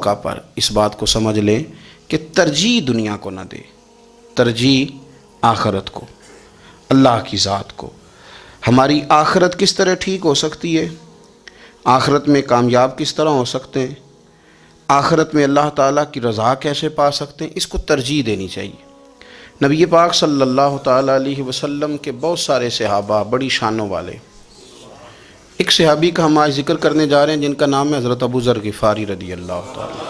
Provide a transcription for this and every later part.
موقع پر اس بات کو سمجھ لیں کہ ترجیح دنیا کو نہ دے، ترجیح آخرت کو، اللہ کی ذات کو۔ ہماری آخرت کس طرح ٹھیک ہو سکتی ہے، آخرت میں کامیاب کس طرح ہو سکتے ہیں، آخرت میں اللہ تعالیٰ کی رضا کیسے پا سکتے ہیں، اس کو ترجیح دینی چاہیے۔ نبی پاک صلی اللہ تعالیٰ علیہ وسلم کے بہت سارے صحابہ بڑی شانوں والے، ایک صحابی کا ہم آج ذکر کرنے جا رہے ہیں جن کا نام ہے حضرت ابو ذر غفاری رضی اللہ تعالیٰ۔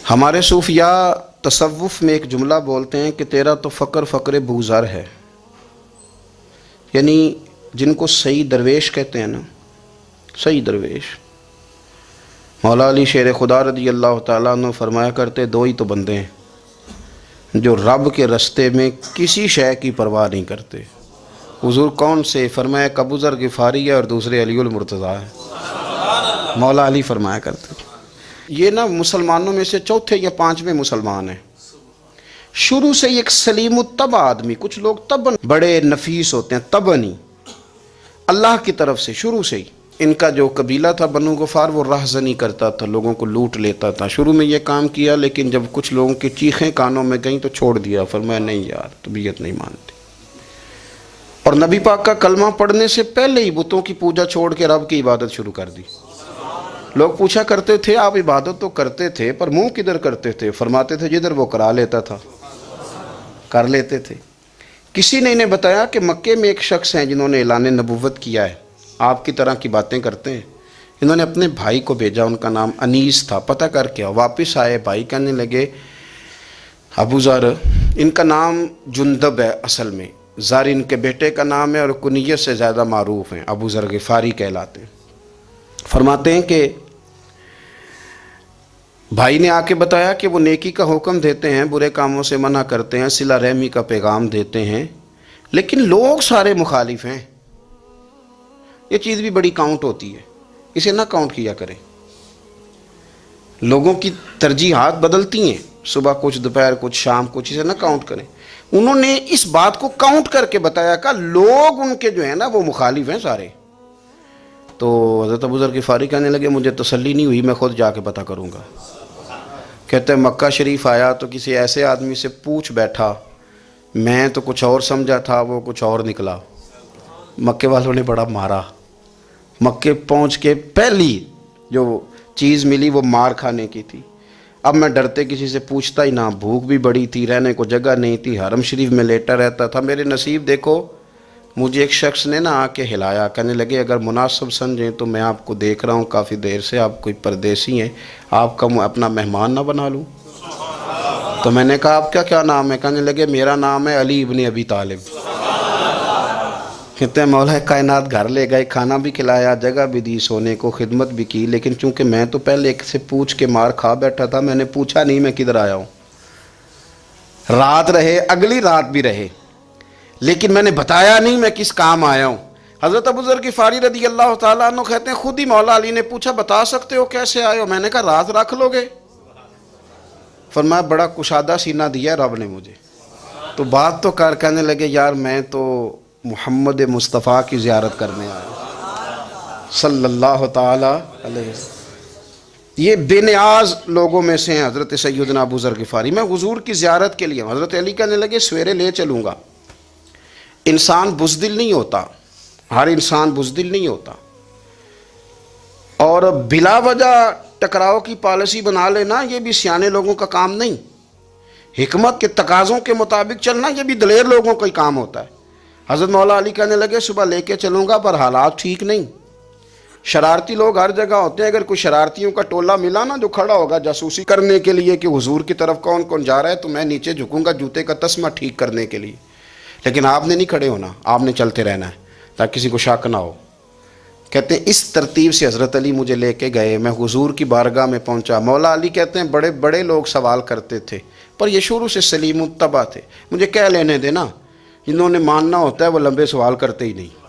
ہمارے صوفیاء تصوف میں ایک جملہ بولتے ہیں کہ تیرا تو فقر ابو ذر ہے، یعنی جن کو صحیح درویش کہتے ہیں نا، صحیح درویش۔ مولا علی شیر خدا رضی اللہ تعالیٰ عنہ فرمایا کرتے دو ہی تو بندے ہیں جو رب کے رستے میں کسی شے کی پرواہ نہیں کرتے۔ حضور کون سے؟ فرمایا ابو ذر غفاری ہے اور دوسرے علی المرتضیٰ ہے۔ مولا علی فرمایا کرتے یہ نا مسلمانوں میں سے چوتھے یا پانچویں مسلمان ہیں، شروع سے ایک سلیم الطبع آدمی، کچھ لوگ طبعاً بڑے نفیس ہوتے ہیں، طبعاً اللہ کی طرف سے شروع سے ہی۔ ان کا جو قبیلہ تھا بنو غفار وہ راہزنی کرتا تھا، لوگوں کو لوٹ لیتا تھا۔ شروع میں یہ کام کیا لیکن جب کچھ لوگوں کی چیخیں کانوں میں گئیں تو چھوڑ دیا، فرمایا نہیں یار طبیعت نہیں مانتی۔ اور نبی پاک کا کلمہ پڑھنے سے پہلے ہی بتوں کی پوجا چھوڑ کے رب کی عبادت شروع کر دی۔ لوگ پوچھا کرتے تھے آپ عبادت تو کرتے تھے پر منہ کدھر کرتے تھے؟ فرماتے تھے جدھر وہ کرا لیتا تھا کر لیتے تھے۔ کسی نے انہیں بتایا کہ مکے میں ایک شخص ہیں جنہوں نے اعلان نبوت کیا ہے، آپ کی طرح کی باتیں کرتے ہیں۔ انہوں نے اپنے بھائی کو بھیجا، ان کا نام انیس تھا، پتہ کر کے واپس آئے، بھائی کہنے لگے ابو ذر، ان کا نام جندب ہے، اصل میں ذر ان کے بیٹے کا نام ہے اور کنیت سے زیادہ معروف ہیں، ابو ذر غفاری کہلاتے ہیں۔ فرماتے ہیں کہ بھائی نے آ کے بتایا کہ وہ نیکی کا حکم دیتے ہیں، برے کاموں سے منع کرتے ہیں، صلہ رحمی کا پیغام دیتے ہیں، لیکن لوگ سارے مخالف ہیں۔ یہ چیز بھی بڑی کاؤنٹ ہوتی ہے، اسے نہ کاؤنٹ کیا کریں۔ لوگوں کی ترجیحات بدلتی ہیں، صبح کچھ دوپہر کچھ شام کچھ، اسے نہ کاؤنٹ کریں۔ انہوں نے اس بات کو کاؤنٹ کر کے بتایا کہ لوگ ان کے جو ہیں نا وہ مخالف ہیں سارے۔ تو حضرت ابو ذر غفاری کہنے لگے مجھے تسلی نہیں ہوئی، میں خود جا کے پتہ کروں گا۔ کہتے ہیں مکہ شریف آیا تو کسی ایسے آدمی سے پوچھ بیٹھا، میں تو کچھ اور سمجھا تھا، وہ کچھ اور نکلا۔ مکے والوں نے بڑا مارا، مکے پہنچ کے پہلی جو چیز ملی وہ مار کھانے کی تھی۔ اب میں ڈرتے کسی سے پوچھتا ہی نہ، بھوک بھی بڑی تھی، رہنے کو جگہ نہیں تھی، حرم شریف میں لیٹا رہتا تھا۔ میرے نصیب دیکھو، مجھے ایک شخص نے آ کے ہلایا، کہنے لگے اگر مناسب سمجھیں تو میں آپ کو دیکھ رہا ہوں کافی دیر سے، آپ کوئی پردیسی ہیں، آپ کا اپنا مہمان نہ بنا لوں؟ تو میں نے کہا آپ کا کیا نام ہے؟ کہنے لگے میرا نام ہے علی ابن ابی طالب۔ کہتے ہیں مولا کائنات گھر لے گئے، کھانا بھی کھلایا، جگہ بھی دی سونے کو، خدمت بھی کی، لیکن چونکہ میں تو پہلے ایک سے پوچھ کے مار کھا بیٹھا تھا، میں نے پوچھا نہیں میں کدھر آیا ہوں۔ رات رہے، اگلی رات بھی رہے، لیکن میں نے بتایا نہیں میں کس کام آیا ہوں۔ حضرت ابو ذر غفاری رضی اللہ تعالیٰ عنہ کہتے ہیں خود ہی مولا علی نے پوچھا بتا سکتے ہو کیسے آئے ہو؟ میں نے کہا رات رکھ لو گے؟ فرمایا بڑا کشادہ سینہ دیا رب نے مجھے، تو بات تو کر۔ کہنے لگے یار میں تو محمد مصطفیٰ کی زیارت کرنے آیا صلی اللہ تعالی علیہ وسلم۔ یہ بے نیاز لوگوں میں سے ہیں حضرت سیدنا ابو ذر غفاری۔ میں حضور کی زیارت کے لیے، حضرت علی کہنے لگے سویرے لے چلوں گا۔ انسان بزدل نہیں ہوتا، ہر انسان بزدل نہیں ہوتا، اور بلا وجہ ٹکراؤ کی پالیسی بنا لینا یہ بھی سیانے لوگوں کا کام نہیں۔ حکمت کے تقاضوں کے مطابق چلنا یہ بھی دلیر لوگوں کا ہی کام ہوتا ہے۔ حضرت مولا علی کہنے لگے صبح لے کے چلوں گا پر حالات ٹھیک نہیں، شرارتی لوگ ہر جگہ ہوتے ہیں، اگر کوئی شرارتیوں کا ٹولہ ملا نا جو کھڑا ہوگا جاسوسی کرنے کے لیے کہ حضور کی طرف کون کون جا رہا ہے، تو میں نیچے جھکوں گا جوتے کا تسمہ ٹھیک کرنے کے لیے، لیکن آپ نے نہیں کھڑے ہونا، آپ نے چلتے رہنا ہے تاکہ کسی کو شک نہ ہو۔ کہتے ہیں اس ترتیب سے حضرت علی مجھے لے کے گئے، میں حضور کی بارگاہ میں پہنچا۔ مولا علی کہتے ہیں بڑے بڑے لوگ سوال کرتے تھے پر یہ شروع سے سلیم الطبع تھے، مجھے کہہ لینے دینا، جنہوں نے ماننا ہوتا ہے وہ لمبے سوال کرتے ہی نہیں۔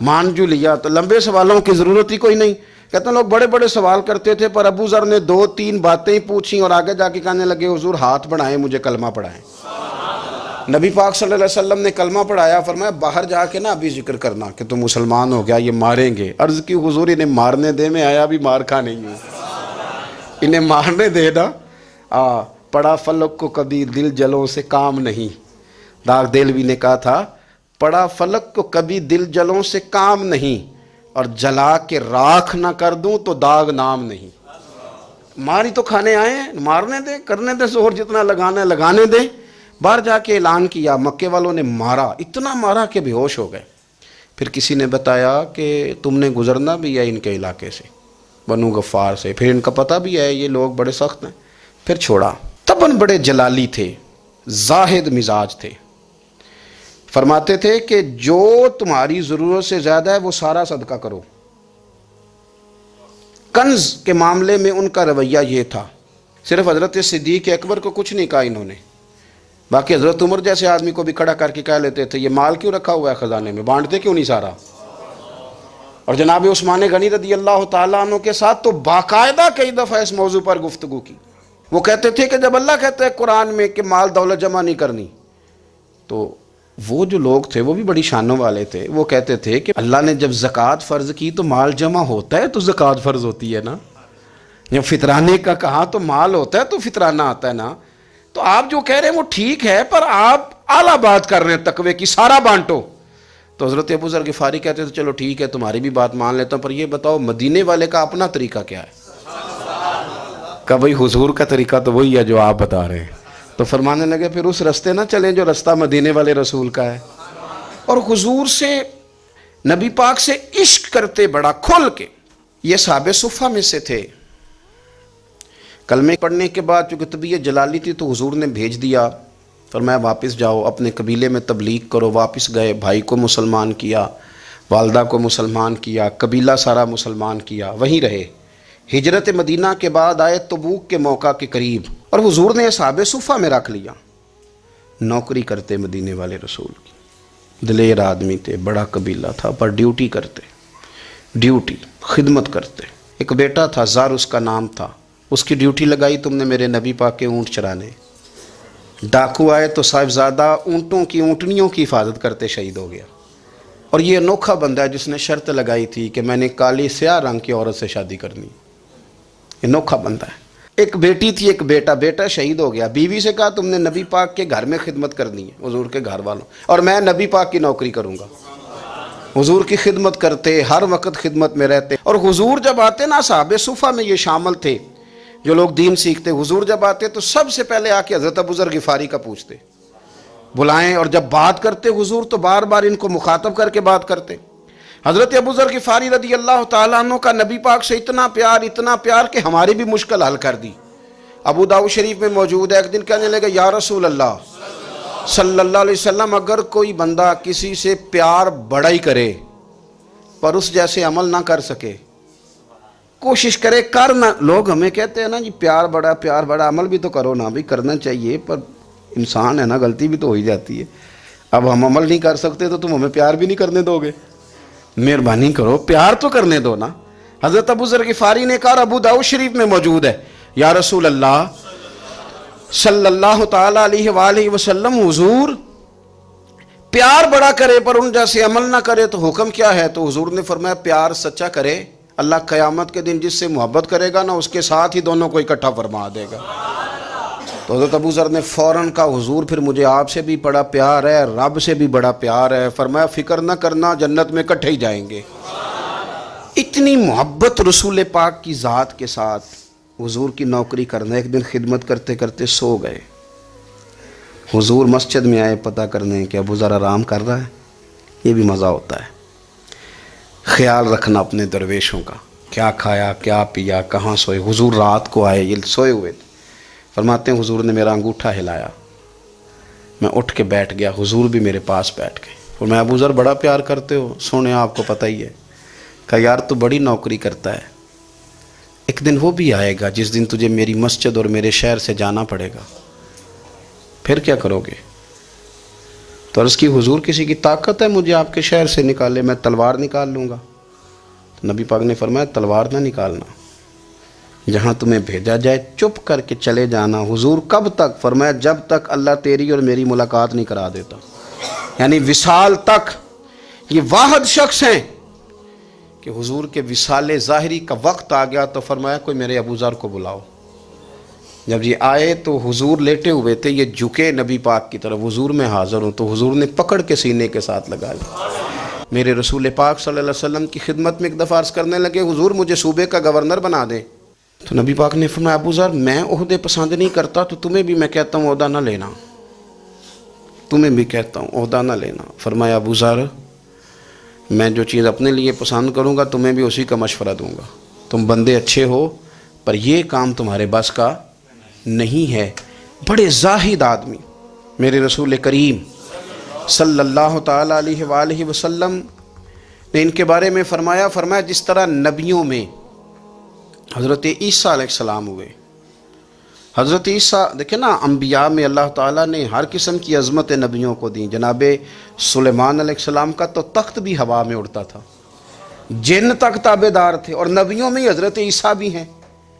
مان جو لیا تو لمبے سوالوں کی ضرورت ہی کوئی نہیں۔ کہتے ہیں لوگ بڑے بڑے سوال کرتے تھے پر ابو ذر نے 2-3 باتیں ہی پوچھیں اور آگے جا کے کہنے لگے حضور ہاتھ بڑھائیں مجھے کلمہ پڑھائیں۔ نبی پاک صلی اللہ علیہ وسلم نے کلمہ پڑھایا، فرمایا باہر جا کے نا ابھی ذکر کرنا کہ تم مسلمان ہو گیا، یہ ماریں گے۔ عرض کی حضور انہیں مارنے دے، میں آیا بھی مار کھا نہیں ہوں۔ انہیں مارنے دے نا. پڑا فلک کو کبھی دل جلوں سے کام نہیں. داغ دہلوی نے کہا تھا پڑا فلک کو کبھی دل جلوں سے کام نہیں، اور جلا کے راکھ نہ کر دوں تو داغ نام نہیں. ماری تو کھانے آئے ہیں، مارنے دے، کرنے دے زہر جتنا لگانا ہے لگانے دے. باہر جا کے اعلان کیا، مکے والوں نے مارا، اتنا مارا کہ بے ہوش ہو گئے. پھر کسی نے بتایا کہ تم نے گزرنا بھی ہے ان کے علاقے سے، بنو غفار سے، پھر ان کا پتہ بھی ہے یہ لوگ بڑے سخت ہیں. پھر چھوڑا. تباً بڑے جلالی تھے، زاہد مزاج تھے. فرماتے تھے کہ جو تمہاری ضرورت سے زیادہ ہے وہ سارا صدقہ کرو. کنز کے معاملے میں ان کا رویہ یہ تھا. صرف حضرت صدیق اکبر کو کچھ نہیں کہا انہوں نے، باقی حضرت عمر جیسے آدمی کو بھی کھڑا کر کے کہہ لیتے تھے یہ مال کیوں رکھا ہوا ہے خزانے میں، بانٹتے کیوں نہیں سارا. اور جناب عثمان غنی رضی اللہ تعالیٰ عنہ کے ساتھ تو باقاعدہ کئی دفعہ اس موضوع پر گفتگو کی. وہ کہتے تھے کہ جب اللہ کہتا ہے قرآن میں کہ مال دولت جمع نہیں کرنی، تو وہ جو لوگ تھے وہ بھی بڑی شانوں والے تھے. وہ کہتے تھے کہ اللہ نے جب زکوٰۃ فرض کی تو مال جمع ہوتا ہے تو زکوٰۃ فرض ہوتی ہے نا. جب فطرانے کا کہا تو مال ہوتا ہے تو فطرانہ آتا ہے نا. تو آپ جو کہہ رہے ہیں وہ ٹھیک ہے، پر آپ اعلیٰ بات کر رہے ہیں تقوی کی، سارا بانٹو. تو حضرت ابو ذر غفاری کہتے تھے چلو ٹھیک ہے تمہاری بھی بات مان لیتا ہوں، پر یہ بتاؤ مدینے والے کا اپنا طریقہ کیا ہے؟ کہ بھئی حضور کا طریقہ تو وہی ہے جو آپ بتا رہے ہیں. تو فرمانے لگے پھر اس رستے نہ چلیں جو رستہ مدینے والے رسول کا ہے. اور حضور سے، نبی پاک سے عشق کرتے بڑا کھل کے. یہ صحابہ صفہ میں سے تھے. کلمے پڑھنے کے بعد چونکہ طبیعت جلالی تھی تو حضور نے بھیج دیا، فرمایا واپس جاؤ اپنے قبیلے میں تبلیغ کرو. واپس گئے، بھائی کو مسلمان کیا، والدہ کو مسلمان کیا، قبیلہ سارا مسلمان کیا، وہیں رہے. ہجرت مدینہ کے بعد آئے تبوک کے موقع کے قریب، اور حضور نے اصحاب صفہ میں رکھ لیا. نوکری کرتے مدینے والے رسول کی، دلیر آدمی تھے، بڑا قبیلہ تھا، پر ڈیوٹی کرتے، ڈیوٹی خدمت کرتے. ایک بیٹا تھا زار اس کا نام تھا، اس کی ڈیوٹی لگائی تم نے میرے نبی پاک کے اونٹ چرانے. ڈاکو آئے تو صاحبزادہ اونٹوں کی، اونٹنیوں کی حفاظت کرتے شہید ہو گیا. اور یہ انوکھا بندہ ہے جس نے شرط لگائی تھی کہ میں نے کالی سیاہ رنگ کی عورت سے شادی کرنی. انوکھا بندہ ہے. ایک بیٹی تھی، ایک بیٹا، بیٹا شہید ہو گیا. بیوی سے کہا تم نے نبی پاک کے گھر میں خدمت کرنی ہے، حضور کے گھر والوں، اور میں نبی پاک کی نوکری کروں گا. حضور کی خدمت کرتے، ہر وقت خدمت میں رہتے. اور حضور جب آتے نا، صحابہ صفہ میں یہ شامل تھے جو لوگ دین سیکھتے. حضور جب آتے تو سب سے پہلے آ کے حضرت ابو ذر غفاری کا پوچھتے، بلائیں. اور جب بات کرتے حضور تو بار بار ان کو مخاطب کر کے بات کرتے. حضرت ابو ذر غفاری رضی اللہ تعالیٰ عنہ کا نبی پاک سے اتنا پیار کہ ہماری بھی مشکل حل کر دی. ابو داؤد شریف میں موجود ہے، ایک دن کہنے لگے یا رسول اللہ صلی اللہ علیہ وسلم، اگر کوئی بندہ کسی سے پیار بڑا ہی کرے پر اس جیسے عمل نہ کر سکے، کوشش کرے کر نہ. لوگ ہمیں کہتے ہیں نا جی پیار بڑا، عمل بھی تو کرو نا. بھی کرنا چاہیے، پر انسان ہے نا، غلطی بھی تو ہو ہی جاتی ہے. اب ہم عمل نہیں کر سکتے تو تم ہمیں پیار بھی نہیں کرنے دو گے؟ مہربانی کرو، پیار تو کرنے دو نا. حضرت ابو ذر غفاری نے کہا، ابو داؤد شریف میں موجود ہے، یا رسول اللہ صلی اللہ تعالی علیہ وآلہ وسلم، حضور پیار بڑا کرے پر ان جیسے عمل نہ کرے تو حکم کیا ہے؟ تو حضور نے فرمایا پیار سچا کرے، اللہ قیامت کے دن جس سے محبت کرے گا نا اس کے ساتھ ہی دونوں کو اکٹھا فرما دے گا. تو حضرت ابو ذر نے فوراً کہا حضور پھر مجھے آپ سے بھی بڑا پیار ہے، رب سے بھی بڑا پیار ہے. فرمایا فکر نہ کرنا، جنت میں اکٹھے ہی جائیں گے. اتنی محبت رسول پاک کی ذات کے ساتھ حضور کی نوکری کرنا. ایک دن خدمت کرتے کرتے سو گئے. حضور مسجد میں آئے پتہ کرنے کہ ابو ذر آرام کر رہا ہے. یہ بھی مزہ ہوتا ہے، خیال رکھنا اپنے درویشوں کا، کیا کھایا، کیا پیا، کہاں سوئے. حضور رات کو آئے، یہ سوئے ہوئے تھے. فرماتے ہیں حضور نے میرا انگوٹھا ہلایا، میں اٹھ کے بیٹھ گیا. حضور بھی میرے پاس بیٹھ گئے. اور میں ابو ذر بڑا پیار کرتے ہو، سونے آپ کو پتہ ہی ہے. کہا یار تو بڑی نوکری کرتا ہے، ایک دن وہ بھی آئے گا جس دن تجھے میری مسجد اور میرے شہر سے جانا پڑے گا، پھر کیا کرو گے؟ تو عرض کی حضور کسی کی طاقت ہے مجھے آپ کے شہر سے نکالے؟ میں تلوار نکال لوں گا. تو نبی پاک نے فرمایا تلوار نہ نکالنا، جہاں تمہیں بھیجا جائے چپ کر کے چلے جانا. حضور کب تک؟ فرمایا جب تک اللہ تیری اور میری ملاقات نہیں کرا دیتا، یعنی وصال تک. یہ واحد شخص ہیں کہ کہ حضور کے وصال ظاہری کا وقت آ گیا تو فرمایا کوئی میرے ابو ذر کو بلاؤ۔ جب یہ آئے تو حضور لیٹے ہوئے تھے، یہ جھکے نبی پاک کی طرف، حضور میں حاضر ہوں، تو حضور نے پکڑ کے سینے کے ساتھ لگایا۔ میرے رسول پاک صلی اللہ علیہ وسلم کی خدمت میں ایک دفعہ عرض کرنے لگے حضور مجھے صوبے کا گورنر بنا دیں، تو نبی پاک نے فرمایا ابو ذر میں عہدے پسند نہیں کرتا، تو تمہیں بھی میں کہتا ہوں عہدہ نہ لینا، تمہیں بھی کہتا ہوں عہدہ نہ لینا۔ فرمایا ابو ذر میں جو چیز اپنے لیے پسند کروں گا تمہیں بھی اسی کا مشورہ دوں گا، تم بندے اچھے ہو پر یہ کام تمہارے بس کا نہیں ہے۔ بڑے زاہد آدمی میرے رسول کریم صلی اللہ تعالیٰ علیہ وآلہ وسلم نے ان کے بارے میں فرمایا جس طرح نبیوں میں حضرت عیسیٰ علیہ السلام ہوئے، حضرت عیسیٰ دیکھیں نا، انبیاء میں اللہ تعالیٰ نے ہر قسم کی عظمت نبیوں کو دیں۔ جناب سلیمان علیہ السلام کا تو تخت بھی ہوا میں اڑتا تھا، جن تک تابع دار تھے، اور نبیوں میں حضرت عیسیٰ بھی ہیں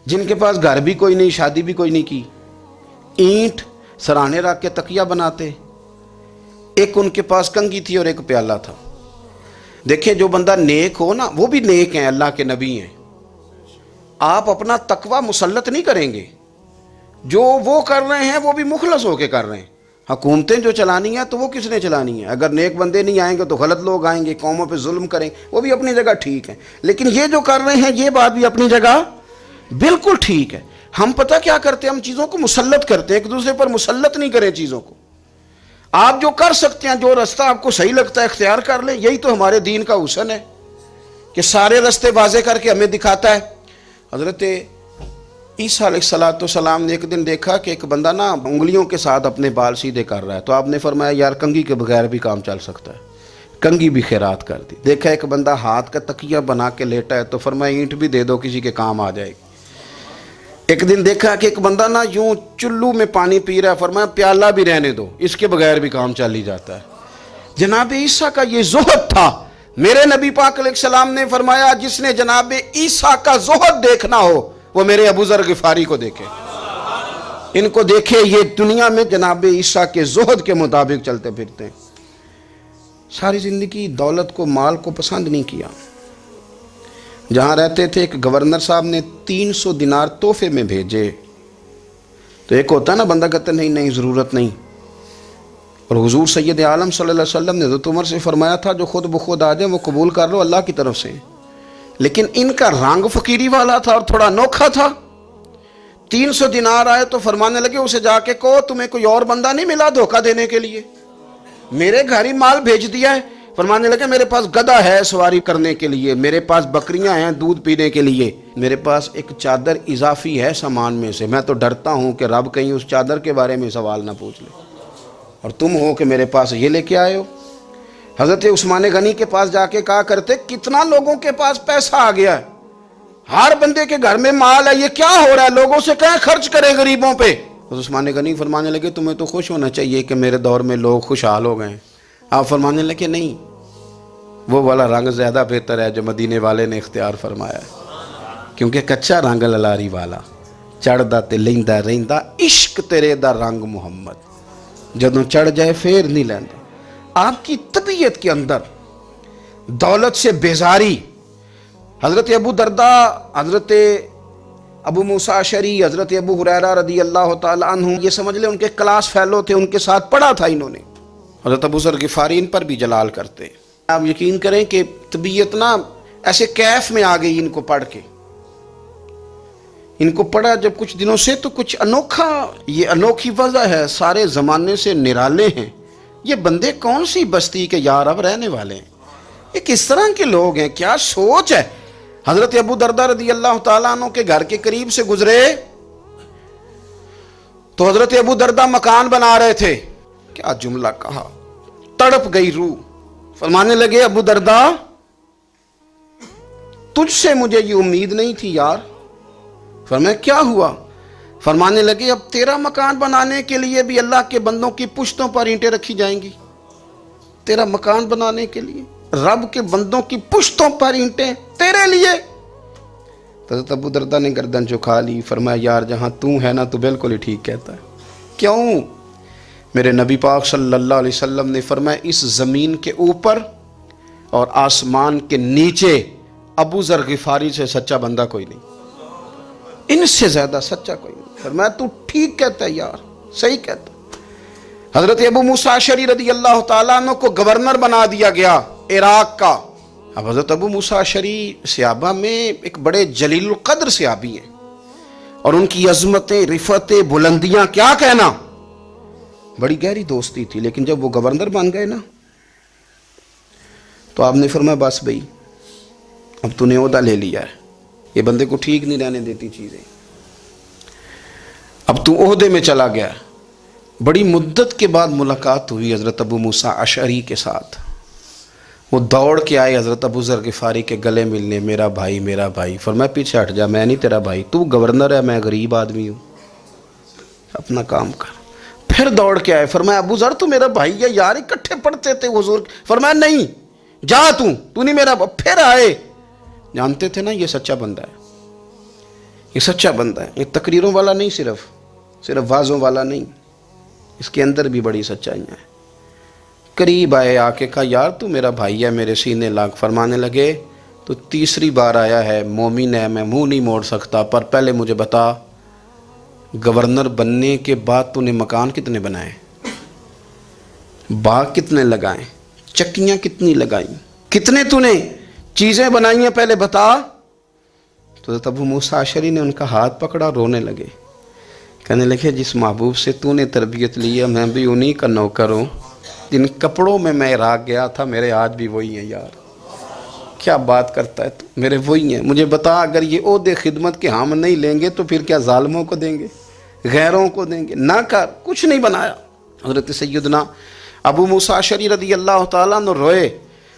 جن کے پاس گھر بھی کوئی نہیں، شادی بھی کوئی نہیں کی، اینٹ سرانے رکھ کے تکیہ بناتے، ایک ان کے پاس کنگھی تھی اور ایک پیالہ تھا۔ دیکھیں جو بندہ نیک ہو نا وہ بھی نیک ہیں، اللہ کے نبی ہیں، آپ اپنا تقوی مسلط نہیں کریں گے، جو وہ کر رہے ہیں وہ بھی مخلص ہو کے کر رہے ہیں۔ حکومتیں جو چلانی ہیں تو وہ کس نے چلانی ہے؟ اگر نیک بندے نہیں آئیں گے تو غلط لوگ آئیں گے، قوموں پہ ظلم کریں، وہ بھی اپنی جگہ ٹھیک ہیں، لیکن یہ جو کر رہے ہیں یہ بات بھی اپنی جگہ بالکل ٹھیک ہے۔ ہم پتہ کیا کرتے ہیں، ہم چیزوں کو مسلط کرتے ہیں، ایک دوسرے پر مسلط نہیں کریں چیزوں کو۔ آپ جو کر سکتے ہیں، جو رستہ آپ کو صحیح لگتا ہے اختیار کر لیں، یہی تو ہمارے دین کا حسن ہے کہ سارے رستے واضح کر کے ہمیں دکھاتا ہے۔ حضرت عیسیٰ علیہ السلام نے ایک دن دیکھا کہ ایک بندہ نا انگلیوں کے ساتھ اپنے بال سیدھے کر رہا ہے، تو آپ نے فرمایا یار کنگھی کے بغیر بھی کام چل سکتا ہے، کنگھی بھی خیرات کر دی۔ دیکھا ایک بندہ ہاتھ کا تکیہ بنا کے لیٹا ہے، تو فرمایا اینٹ بھی دے دو کسی کے کام آ جائے گی۔ ایک دن دیکھا کہ ایک بندہ نا یوں چلو میں پانی پی رہا ہے، فرمایا پیالہ بھی رہنے دو، اس کے بغیر بھی کام چل ہی جاتا ہے۔ جناب عیسیٰ کا یہ زہد تھا۔ میرے نبی پاک علیہ السلام نے فرمایا جس نے جناب عیسیٰ کا زہد دیکھنا ہو وہ میرے ابو ذر غفاری کو دیکھے، ان کو دیکھے، یہ دنیا میں جناب عیسیٰ کے زہد کے مطابق چلتے پھرتے ہیں۔ ساری زندگی دولت کو، مال کو پسند نہیں کیا۔ جہاں رہتے تھے ایک گورنر صاحب نے 300 دینار تحفے میں بھیجے، تو ایک ہوتا ہے نا بندہ کہتا نہیں نہیں ضرورت نہیں، اور حضور سید عالم صلی اللہ علیہ وسلم نے حضرت عمر سے فرمایا تھا جو خود بخود آ جائے وہ قبول کر لو، اللہ کی طرف سے۔ لیکن ان کا رنگ فقیری والا تھا اور تھوڑا انوکھا تھا۔ 300 دینار آئے تو فرمانے لگے اسے جا کے کہو تمہیں کوئی اور بندہ نہیں ملا دھوکہ دینے کے لیے، میرے گھر ہی مال بھیج دیا ہے۔ فرمانے لگے میرے پاس گدھا ہے سواری کرنے کے لیے، میرے پاس بکریاں ہیں دودھ پینے کے لیے، میرے پاس ایک چادر اضافی ہے سامان میں سے، میں تو ڈرتا ہوں کہ رب کہیں اس چادر کے بارے میں سوال نہ پوچھ لے، اور تم ہو کہ میرے پاس یہ لے کے آئے ہو۔ حضرت عثمان غنی کے پاس جا کے کہا کرتے کتنا لوگوں کے پاس پیسہ آ گیا ہے، ہر بندے کے گھر میں مال ہے، یہ کیا ہو رہا ہے، لوگوں سے کہیں خرچ کریں غریبوں پہ۔ حضرت عثمان غنی فرمانے لگے تمہیں تو خوش ہونا چاہیے کہ میرے دور میں لوگ خوشحال ہو گئے۔ آپ فرمانے لگے نہیں، وہ والا رنگ زیادہ بہتر ہے جو مدینے والے نے اختیار فرمایا ہے، کیونکہ کچا رنگ للاری والا چڑھدا تے لیندا رہندا عشق تیرے دا رنگ محمد، جدوں چڑھ جائے پھر نہیں لیندا۔ آپ کی طبیعت کے اندر دولت سے بیزاری، حضرت ابو درداء، حضرت ابو موسیٰ اشعری، حضرت ابو ہریرہ رضی اللہ تعالیٰ عنہ، یہ سمجھ لیں ان کے کلاس فیلو تھے، ان کے ساتھ پڑھا تھا انہوں نے۔ حضرت ابو ذر غفاری ان پر بھی جلال کرتے۔ آپ یقین کریں کہ طبیعت نا ایسے کیف میں آ گئی ان کو پڑھ کے، ان کو پڑھا جب کچھ دنوں سے تو کچھ انوکھا، یہ انوکھی وجہ ہے، سارے زمانے سے نرالے ہیں، یہ بندے کون سی بستی کے یار اب رہنے والے ہیں، یہ کس طرح کے لوگ ہیں، کیا سوچ ہے۔ حضرت ابو درداء رضی اللہ تعالیٰ عنہ کے گھر کے قریب سے گزرے تو حضرت ابو درداء مکان بنا رہے تھے، کیا جملہ کہا، تڑپ گئی روح۔ فرمانے لگے ابو درداء تجھ سے مجھے یہ امید نہیں تھی یار۔ فرمایا کیا ہوا؟ فرمانے لگے اب تیرا مکان بنانے کے لیے بھی اللہ کے بندوں کی پشتوں پر اینٹیں رکھی جائیں گی، تیرا مکان بنانے کے لیے رب کے بندوں کی پشتوں پر اینٹیں تیرے لیے۔ حضرت ابو درداء نے گردن جھکا لی، فرمایا یار جہاں تو ہے نا تو بالکل ہی ٹھیک کہتا ہے۔ کیوں؟ میرے نبی پاک صلی اللہ علیہ وسلم نے فرمایا اس زمین کے اوپر اور آسمان کے نیچے ابو ذر غفاری سے سچا بندہ کوئی نہیں، ان سے زیادہ سچا کوئی نہیں۔ فرمایا تو ٹھیک کہتا ہے یار، صحیح کہتا۔ حضرت ابو موسیٰ اشعری رضی اللہ تعالیٰ عنہ کو گورنر بنا دیا گیا عراق کا۔ اب حضرت ابو موسیٰ اشعری صحابہ میں ایک بڑے جلیل القدر صحابی ہیں، اور ان کی عظمتیں، رفتیں، بلندیاں کیا کہنا، بڑی گہری دوستی تھی۔ لیکن جب وہ گورنر بن گئے نا تو آپ نے فرمایا بس بھئی اب تو نے عہدہ لے لیا ہے، یہ بندے کو ٹھیک نہیں رہنے دیتی چیزیں، اب تو عہدے میں چلا گیا۔ بڑی مدت کے بعد ملاقات ہوئی حضرت ابو موسیٰ اشعری کے ساتھ، وہ دوڑ کے آئے حضرت ابو ذر غفاری کے گلے ملنے، میرا بھائی میرا بھائی۔ فرمایا پیچھے ہٹ جا، میں نہیں تیرا بھائی، تو گورنر ہے، میں غریب آدمی ہوں، اپنا کام کر۔ پھر دوڑ کے آئے، فرمایا ابو ذر تو میرا بھائی ہے یار، اکٹھے پڑھتے تھے حضور۔ فرمایا نہیں، جا تو نہیں میرا۔ پھر آئے، جانتے تھے نا یہ سچا بندہ ہے، یہ سچا بندہ ہے، یہ تقریروں والا نہیں، صرف وعظوں والا نہیں، اس کے اندر بھی بڑی سچائیاں ہیں۔ قریب آئے، آ کے کہا یار تو میرا بھائی ہے، میرے سینے لاگ۔ فرمانے لگے تو تیسری بار آیا ہے، مومن ہے، میں منہ نہیں موڑ سکتا، پر پہلے مجھے بتا گورنر بننے کے بعد تو نے مکان کتنے بنائے، باغ کتنے لگائیں، چکیاں کتنی لگائیں، کتنے تو نے چیزیں بنائی ہیں، پہلے بتا۔ تو ابو موسیٰ اشعری نے ان کا ہاتھ پکڑا، رونے لگے، کہنے لگے جس محبوب سے تو نے تربیت لی ہے میں بھی انہی کا نوکر ہوں، جن کپڑوں میں میں عراق گیا تھا میرے آج بھی وہی ہیں یار۔ کیا بات کرتا ہے تو، میرے وہی ہیں۔ مجھے بتا اگر یہ عہدے خدمت کے ہم نہیں لیں گے تو پھر کیا ظالموں کو دیں گے، غیروں کو دیں گے؟ نہ کر، کچھ نہیں بنایا۔ حضرت سیدنا ابو موسیٰ اشعری رضی اللہ تعالیٰ عنہ روئے،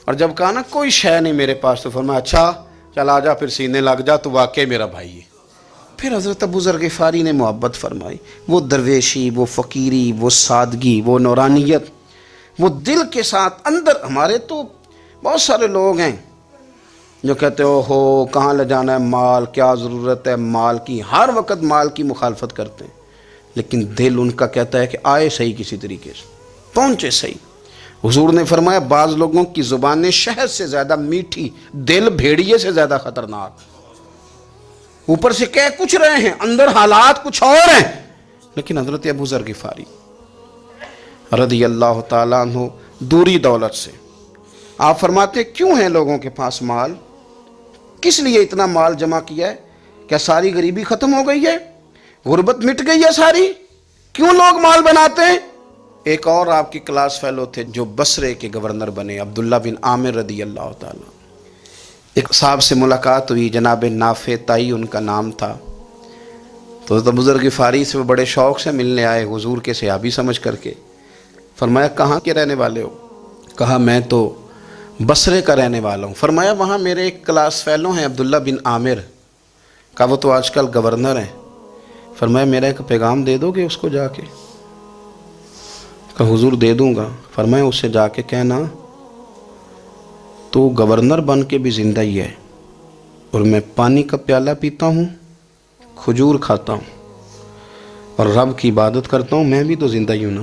اور جب کہا نا کوئی شے نہیں میرے پاس، تو فرمایا اچھا چل آ جا، پھر سینے لگ جا، تو واقعی میرا بھائی ہے۔ پھر حضرت ابو ذر غفاری نے محبت فرمائی، وہ درویشی، وہ فقیری، وہ سادگی، وہ نورانیت، وہ دل کے ساتھ اندر۔ ہمارے تو بہت سارے لوگ ہیں جو کہتے ہو کہاں لے جانا ہے مال، کیا ضرورت ہے مال کی، ہر وقت مال کی مخالفت کرتے ہیں، لیکن دل ان کا کہتا ہے کہ آئے صحیح، کسی طریقے سے پہنچے صحیح۔ حضور نے فرمایا بعض لوگوں کی زبانیں شہد سے زیادہ میٹھی، دل بھیڑیے سے زیادہ خطرناک۔ اوپر سے کہہ کچھ رہے ہیں، اندر حالات کچھ اور ہیں۔ لیکن حضرت ابو ذر غفاری رضی اللہ تعالیٰ عنہ دوری دولت سے، آپ فرماتے کیوں ہیں لوگوں کے پاس مال، کس لیے اتنا مال جمع کیا ہے؟ کیا ساری غریبی ختم ہو گئی ہے، غربت مٹ گئی ہے ساری؟ کیوں لوگ مال بناتے ہیں؟ ایک اور آپ کی کلاس فیلو تھے جو بصرے کے گورنر بنے، عبداللہ بن عامر رضی اللہ تعالیٰ۔ ایک صاحب سے ملاقات ہوئی، جناب نافع تائی ان کا نام تھا، تو ابو ذر غفاری سے وہ بڑے شوق سے ملنے آئے، حضور کے صحابی سمجھ کر کے۔ فرمایا کہاں کے رہنے والے ہو؟ کہا میں تو بصرے کا رہنے والا ہوں۔ فرمایا وہاں میرے ایک کلاس فیلو ہیں عبداللہ بن عامر، کہا وہ تو آج کل گورنر ہیں۔ فرمایا میرا ایک پیغام دے دو گے اس کو جا کے؟ کہا حضور دے دوں گا۔ فرمایا اس سے جا کے کہنا تو گورنر بن کے بھی زندہ ہی ہے، اور میں پانی کا پیالہ پیتا ہوں، کھجور کھاتا ہوں اور رب کی عبادت کرتا ہوں، میں بھی تو زندہ ہی ہوں نا،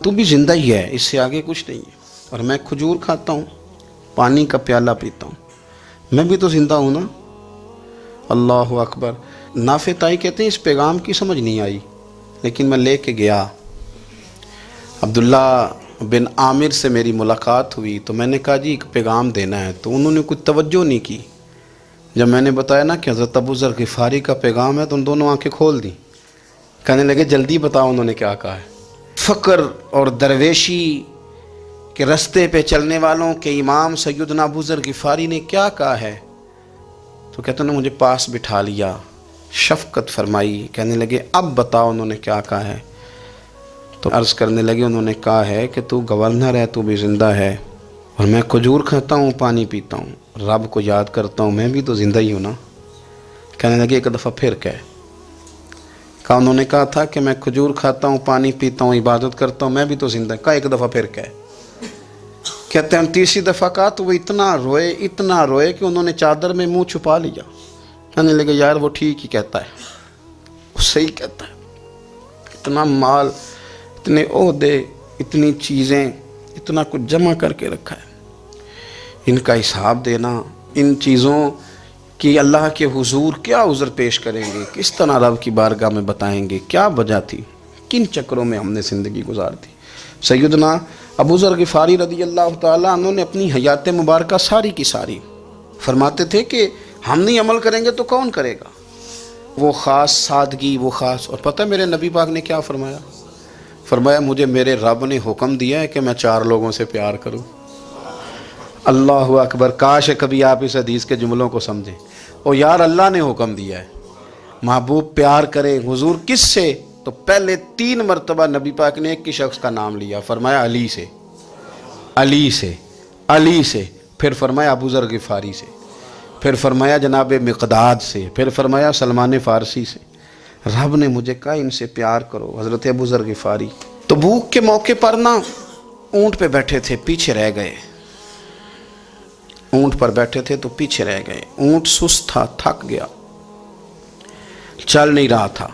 تو بھی زندہ ہی ہے، اس سے آگے کچھ نہیں ہے، اور میں کھجور کھاتا ہوں، پانی کا پیالہ پیتا ہوں، میں بھی تو زندہ ہوں نا۔ اللہ اکبر۔ نافع تائی کہتے ہیں اس پیغام کی سمجھ نہیں آئی، لیکن میں لے کے گیا، عبداللہ بن عامر سے میری ملاقات ہوئی، تو میں نے کہا جی ایک پیغام دینا ہے، تو انہوں نے کچھ توجہ نہیں کی۔ جب میں نے بتایا نا کہ حضرت ابو ذر غفاری کا پیغام ہے، تو ان دونوں آنکھیں کھول دیں، کہنے لگے جلدی بتاؤ انہوں نے کیا کہا ہے۔ فقر اور درویشی کے رستے پہ چلنے والوں کے امام سیدنا ابو ذر غفاری نے کیا کہا ہے؟ تو کہتے ہیں مجھے پاس بٹھا لیا، شفقت فرمائی، کہنے لگے اب بتاؤ انہوں نے کیا کہا ہے؟ تو عرض کرنے لگے انہوں نے کہا ہے کہ تو گورنر ہے، تو بھی زندہ ہے، اور میں کھجور کھاتا ہوں، پانی پیتا ہوں، رب کو یاد کرتا ہوں، میں بھی تو زندہ ہی ہوں نا۔ کہنے لگے ایک دفعہ پھر کہا انہوں نے کہا تھا کہ میں کھجور کھاتا ہوں، پانی پیتا ہوں، عبادت کرتا ہوں، میں بھی تو زندہ، کہا ایک دفعہ پھر کہتے ہیں تیسری دفعہ کہا تو وہ اتنا روئے کہ انہوں نے چادر میں منہ چھپا لیا۔ کہنے لگے یار وہ ٹھیک ہی کہتا ہے، وہ صحیح کہتا ہے، اتنا مال، اتنے عہدے، اتنی چیزیں، اتنا کچھ جمع کر کے رکھا ہے، ان کا حساب دینا ان چیزوں کی اللہ کے حضور کیا عذر پیش کریں گے، کس طرح رب کی بارگاہ میں بتائیں گے کیا وجہ تھی، کن چکروں میں ہم نے زندگی گزار دی۔ سیدنا ابو ذر غفاری رضی اللہ تعالیٰ عنہ نے اپنی حیات مبارکہ ساری کی ساری فرماتے تھے کہ ہم نہیں عمل کریں گے تو کون کرے گا، وہ خاص سادگی، وہ خاص۔ اور پتہ میرے نبی پاک نے کیا فرمایا؟ فرمایا مجھے میرے رب نے حکم دیا ہے کہ میں 4 لوگوں سے پیار کروں۔ اللہ اکبر، کاش کبھی آپ اس حدیث کے جملوں کو سمجھیں۔ اور یار اللہ نے حکم دیا ہے محبوب پیار کرے، حضور کس سے؟ تو پہلے 3 مرتبہ نبی پاک نے ایک ہی شخص کا نام لیا، فرمایا علی سے، علی سے، علی سے، پھر فرمایا ابو ذر غفاری سے، پھر فرمایا جناب مقداد سے، پھر فرمایا سلمان فارسی سے۔ رب نے مجھے کہا ان سے پیار کرو، حضرت ابو ذر غفاری۔ تبوک کے موقع پر نا اونٹ پہ بیٹھے تھے، پیچھے رہ گئے، اونٹ پر بیٹھے تھے تو پیچھے رہ گئے، اونٹ سست تھا، تھک گیا، چل نہیں رہا تھا۔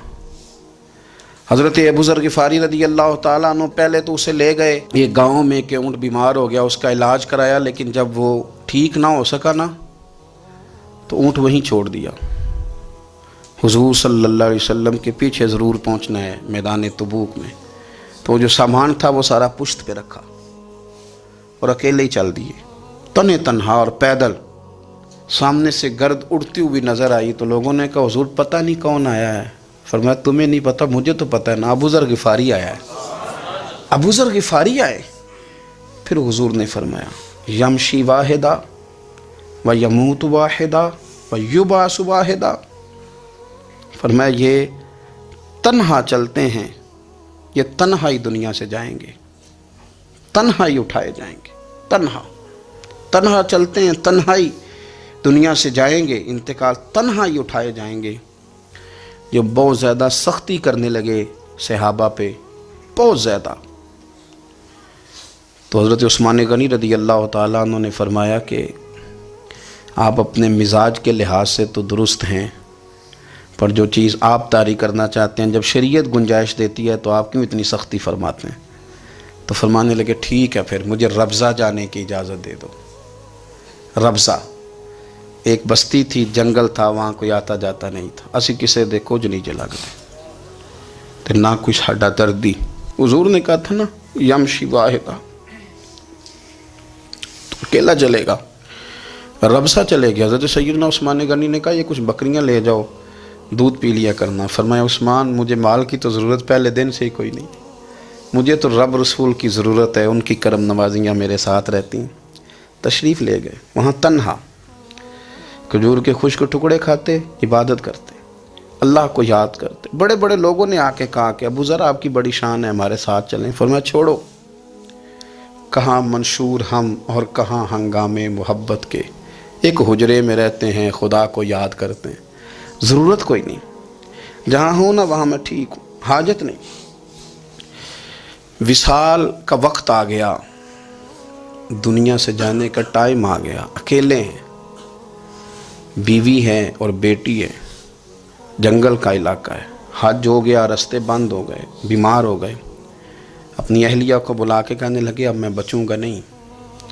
حضرت ابو ذر غفاری رضی اللہ تعالیٰ عنہ پہلے تو اسے لے گئے یہ گاؤں میں کہ اونٹ بیمار ہو گیا، اس کا علاج کرایا، لیکن جب وہ ٹھیک نہ ہو سکا نا تو اونٹ وہیں چھوڑ دیا۔ حضور صلی اللہ علیہ وسلم کے پیچھے ضرور پہنچنا ہے میدان تبوک میں، تو جو سامان تھا وہ سارا پشت پہ رکھا اور اکیلے ہی چل دیے، تنے تنہا اور پیدل۔ سامنے سے گرد اڑتی ہوئی نظر آئی تو لوگوں نے کہا حضور پتہ نہیں کون آیا ہے۔ فرمایا تمہیں نہیں پتہ، مجھے تو پتہ ہے نا، ابو ذر غفاری آیا ہے، ابو ذر غفاری آئے۔ پھر حضور نے فرمایا یمشی واحدہ و یموت واحدہ و یبعث واحدہ، فرمایا یہ تنہا چلتے ہیں، یہ تنہا ہی دنیا سے جائیں گے، تنہا ہی اٹھائے جائیں گے، تنہا تنہا چلتے ہیں، تنہا ہی دنیا سے جائیں گے، انتقال تنہا ہی اٹھائے جائیں گے۔ جو بہت زیادہ سختی کرنے لگے صحابہ پہ، بہت زیادہ، تو حضرت عثمان غنی رضی اللہ تعالیٰ عنہ نے فرمایا کہ آپ اپنے مزاج کے لحاظ سے تو درست ہیں، پر جو چیز آپ طاری کرنا چاہتے ہیں جب شریعت گنجائش دیتی ہے تو آپ کیوں اتنی سختی فرماتے ہیں؟ تو فرمانے لگے ٹھیک ہے پھر مجھے ربضہ جانے کی اجازت دے دو۔ ربضہ ایک بستی تھی، جنگل تھا، وہاں کوئی آتا جاتا نہیں تھا، اسی کسے دے کچھ نہیں جلا گئے تو نہ کچھ ہڈا دردی۔ حضور نے کہا تھا نا یمشی واحدہ، تو اکیلا چلے گا، ربضہ چلے گیا۔ حضرت سیدنا عثمان غنی نے کہا یہ کچھ بکریاں لے جاؤ، دودھ پی لیا کرنا۔ فرمایا عثمان مجھے مال کی تو ضرورت پہلے دن سے ہی کوئی نہیں، مجھے تو رب رسول کی ضرورت ہے، ان کی کرم نوازیاں میرے ساتھ رہتی ہیں۔ تشریف لے گئے، وہاں تنہا کھجور کے خشک ٹکڑے کھاتے، عبادت کرتے، اللہ کو یاد کرتے۔ بڑے بڑے لوگوں نے آ کے کہا کہ ابو ذر آپ کی بڑی شان ہے، ہمارے ساتھ چلیں۔ فرمایا چھوڑو، کہاں منشور ہم اور کہاں ہنگامے محبت کے، ایک حجرے میں رہتے ہیں، خدا کو یاد کرتے ہیں، ضرورت کوئی نہیں، جہاں ہوں نا وہاں میں ٹھیک ہوں، حاجت نہیں۔ وصال کا وقت آ گیا، دنیا سے جانے کا ٹائم آ گیا، اکیلے ہیں، بیوی ہے اور بیٹی ہے، جنگل کا علاقہ ہے، حج ہو گیا، رستے بند ہو گئے، بیمار ہو گئے۔ اپنی اہلیہ کو بلا کے کہنے لگے اب میں بچوں گا نہیں،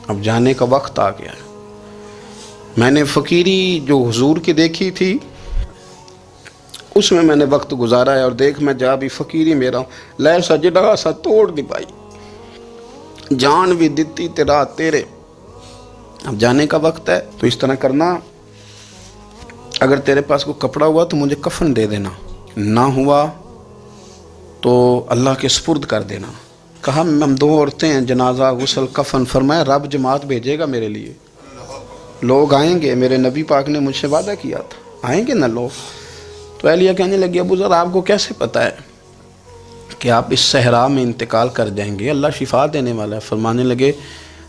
اب جانے کا وقت آ گیا ہے۔ میں نے فقیری جو حضور کی دیکھی تھی اس میں نے وقت گزارا ہے، اور دیکھ میں جا بھی فقیری میرا ہوں، لے سجدہ سا توڑ دی پائی، جان بھی دیتی تیرا تیرے، اب جانے کا وقت ہے۔ تو اس طرح کرنا، اگر تیرے پاس کوئی کپڑا ہوا تو مجھے کفن دے دینا، نہ ہوا تو اللہ کے سپرد کر دینا۔ کہا ہم 2 عورتیں ہیں، جنازہ، غسل، کفن۔ فرمایا رب جماعت بھیجے گا میرے لیے، لوگ آئیں گے، میرے نبی پاک نے مجھ سے وعدہ کیا تھا آئیں گے نا لوگ۔ تو اہلیہ کہنے لگی ابو ذر آپ کو کیسے پتہ ہے کہ آپ اس صحرا میں انتقال کر جائیں گے، اللہ شفا دینے والا ہے۔ فرمانے لگے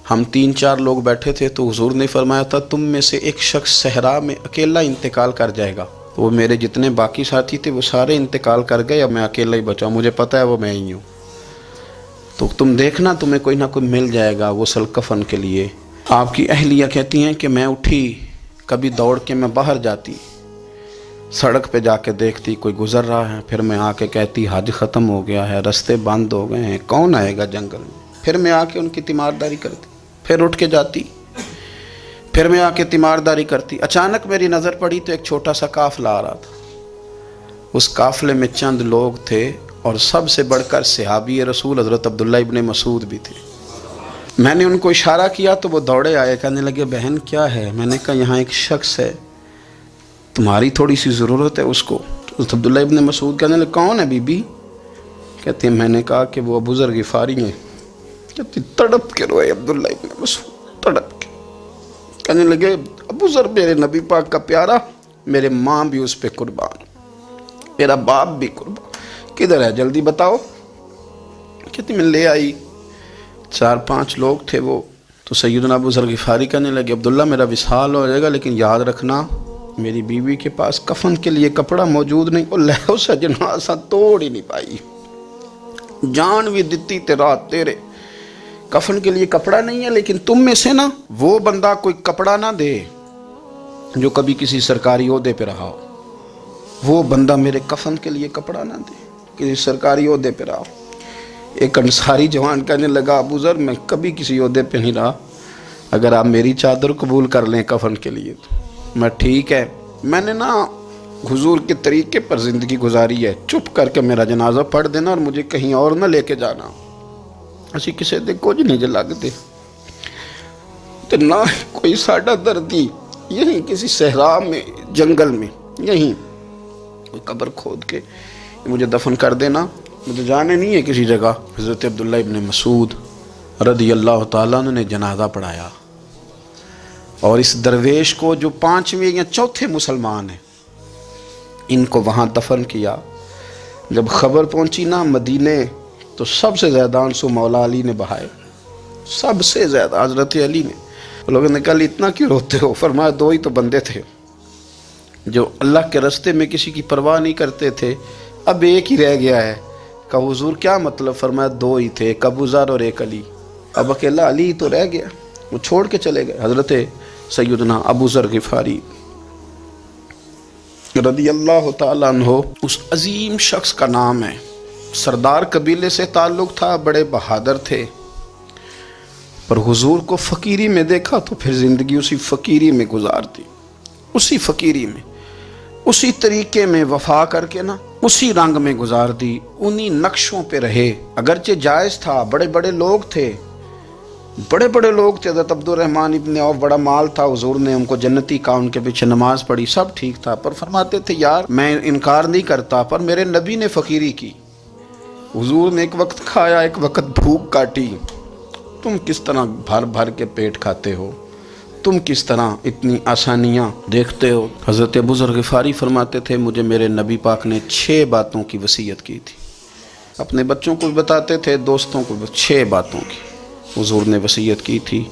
ہم 3-4 لوگ بیٹھے تھے تو حضور نے فرمایا تھا تم میں سے ایک شخص صحرا میں اکیلا انتقال کر جائے گا۔ تو وہ میرے جتنے باقی ساتھی تھے وہ سارے انتقال کر گئے، اب میں اکیلا ہی بچا ہوں، مجھے پتہ ہے وہ میں ہی ہوں، تو تم دیکھنا تمہیں کوئی نہ کوئی مل جائے گا غسل کفن کے لیے۔ آپ کی اہلیہ کہتی ہیں کہ میں اٹھی، کبھی دوڑ کے میں باہر جاتی، سڑک پہ جا کے دیکھتی کوئی گزر رہا ہے، پھر میں آ کے کہتی حج ختم ہو گیا ہے، رستے بند ہو گئے ہیں، کون آئے گا جنگل میں، پھر میں آ کے ان کی تیمارداری کرتی، پھر اٹھ کے جاتی، پھر میں آ کے تیمارداری کرتی. اچانک میری نظر پڑی تو ایک چھوٹا سا قافلہ آ رہا تھا. اس قافلے میں چند لوگ تھے اور سب سے بڑھ کر صحابی رسول حضرت عبداللہ ابن مسعود بھی تھے. میں نے ان کو اشارہ کیا تو وہ دوڑے آئے, کہنے لگے بہن کیا ہے؟ میں نے کہا یہاں ایک شخص ہے, تمہاری تھوڑی سی ضرورت ہے اس کو. حضرت عبداللہ ابن مسعود کہنے لگے کون ہے بی بی؟ کہتے ہیں میں نے کہا کہ وہ ابو ذر غفاری ہیں. کہتی تڑپ کے روئے عبداللہ ابن مسعود, تڑپ کے. کہنے لگے ابو ذر میرے نبی پاک کا پیارا, میرے ماں بھی اس پہ قربان, میرا باپ بھی قربان, کدھر ہے جلدی بتاؤ. کہتی میں لے آئی. 4-5 لوگ تھے وہ. تو سیدنا ابو ذر غفاری کہنے لگے عبداللہ میرا وصال ہو جائے گا لیکن یاد رکھنا میری بیوی کے پاس کفن کے لیے کپڑا موجود نہیں. وہ لہو سے جنازہ توڑ ہی نہیں پائی, جان بھی دیتی تے رات تیرے, کفن کے لیے کپڑا نہیں ہے. لیکن تم میں سے نا وہ بندہ کوئی کپڑا نہ دے جو کبھی کسی سرکاری عہدے پہ رہا ہو. وہ بندہ میرے کفن کے لیے کپڑا نہ دے کسی سرکاری عہدے پہ رہا ہو. ایک انصاری جوان کہنے لگا ابو ذر میں کبھی کسی عہدے پہ نہیں رہا, اگر آپ میری چادر قبول کر لیں کفن کے لیے تو میں ٹھیک ہے. میں نے نا حضور کے طریقے پر زندگی گزاری ہے, چپ کر کے میرا جنازہ پڑھ دینا اور مجھے کہیں اور نہ لے کے جانا. اسی کسی دے کچھ نہیں جو لگتے تو نہ کوئی ساڈا دردی یہیں کسی صحرا میں جنگل میں یہیں کوئی قبر کھود کے مجھے دفن کر دینا, مجھے جانے نہیں ہے کسی جگہ. حضرت عبداللہ ابن مسعود رضی اللہ تعالیٰ عنہ نے جنازہ پڑھایا اور اس درویش کو جو 5ویں یا 4تھے مسلمان ہیں ان کو وہاں دفن کیا. جب خبر پہنچی نا مدینے تو سب سے زیادہ آنسو مولا علی نے بہائے, سب سے زیادہ حضرت علی نے. لوگوں نے کہا اتنا کیوں روتے ہو؟ فرمایا 2 ہی تو بندے تھے جو اللہ کے راستے میں کسی کی پرواہ نہیں کرتے تھے, اب ایک ہی رہ گیا ہے. کہا حضور کیا مطلب؟ فرمایا 2 ہی تھے, ایک ابو ذر اور ایک علی, اب اکیلا علی تو رہ گیا, وہ چھوڑ کے چلے گئے. حضرت سیدنا ابو ذر غفاری رضی اللہ تعالیٰ عنہ اس عظیم شخص کا نام ہے. سردار قبیلے سے تعلق تھا, بڑے بہادر تھے, پر حضور کو فقیری میں دیکھا تو پھر زندگی اسی فقیری میں گزار دی, اسی فقیری میں, اسی طریقے میں وفا کر کے نا اسی رنگ میں گزار دی, انہی نقشوں پہ رہے. اگرچہ جائز تھا, بڑے بڑے لوگ تھے, بڑے بڑے لوگ تھے. حضرت عبد الرحمن ابن عوف بڑا مال تھا, حضور نے ان کو جنتی کہا, ان کے پیچھے نماز پڑھی, سب ٹھیک تھا. پر فرماتے تھے یار میں انکار نہیں کرتا, پر میرے نبی نے فقیری کی, حضور نے ایک وقت کھایا ایک وقت بھوک کاٹی, تم کس طرح بھر بھر کے پیٹ کھاتے ہو, تم کس طرح اتنی آسانیاں دیکھتے ہو. حضرت ابو ذر غفاری فرماتے تھے مجھے میرے نبی پاک نے 6 باتوں کی وصیت کی تھی. اپنے بچوں کو بھی بتاتے تھے, دوستوں کو بھی, 6 باتوں کی حضور نے وصیت کی تھی.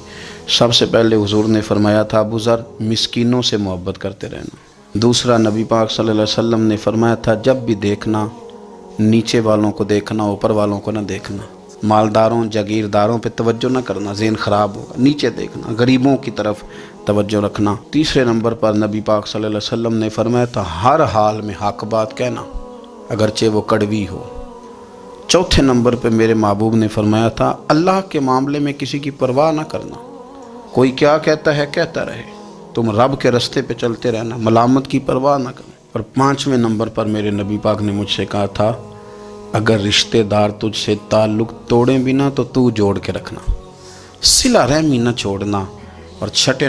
سب سے پہلے حضور نے فرمایا تھا ابو ذر مسکینوں سے محبت کرتے رہنا. دوسرا نبی پاک صلی اللہ علیہ وسلم نے فرمایا تھا جب بھی دیکھنا نیچے والوں کو دیکھنا, اوپر والوں کو نہ دیکھنا. مالداروں جاگیرداروں پہ توجہ نہ کرنا, ذہن خراب ہوگا. نیچے دیکھنا, غریبوں کی طرف توجہ رکھنا. تیسرے نمبر پر نبی پاک صلی اللہ علیہ وسلم نے فرمایا تھا ہر حال میں حق بات کہنا اگرچہ وہ کڑوی ہو. چوتھے نمبر پہ میرے محبوب نے فرمایا تھا اللہ کے معاملے میں کسی کی پرواہ نہ کرنا, کوئی کیا کہتا ہے کہتا رہے, تم رب کے راستے پہ چلتے رہنا, ملامت کی پرواہ نہ کرنا. اور 5ویں نمبر پر میرے نبی پاک نے مجھ سے کہا تھا اگر رشتہ دار تجھ سے تعلق توڑیں بھی نہ تو جوڑ کے رکھنا, صلہ رحمی نہ چھوڑنا. اور 6 نمبر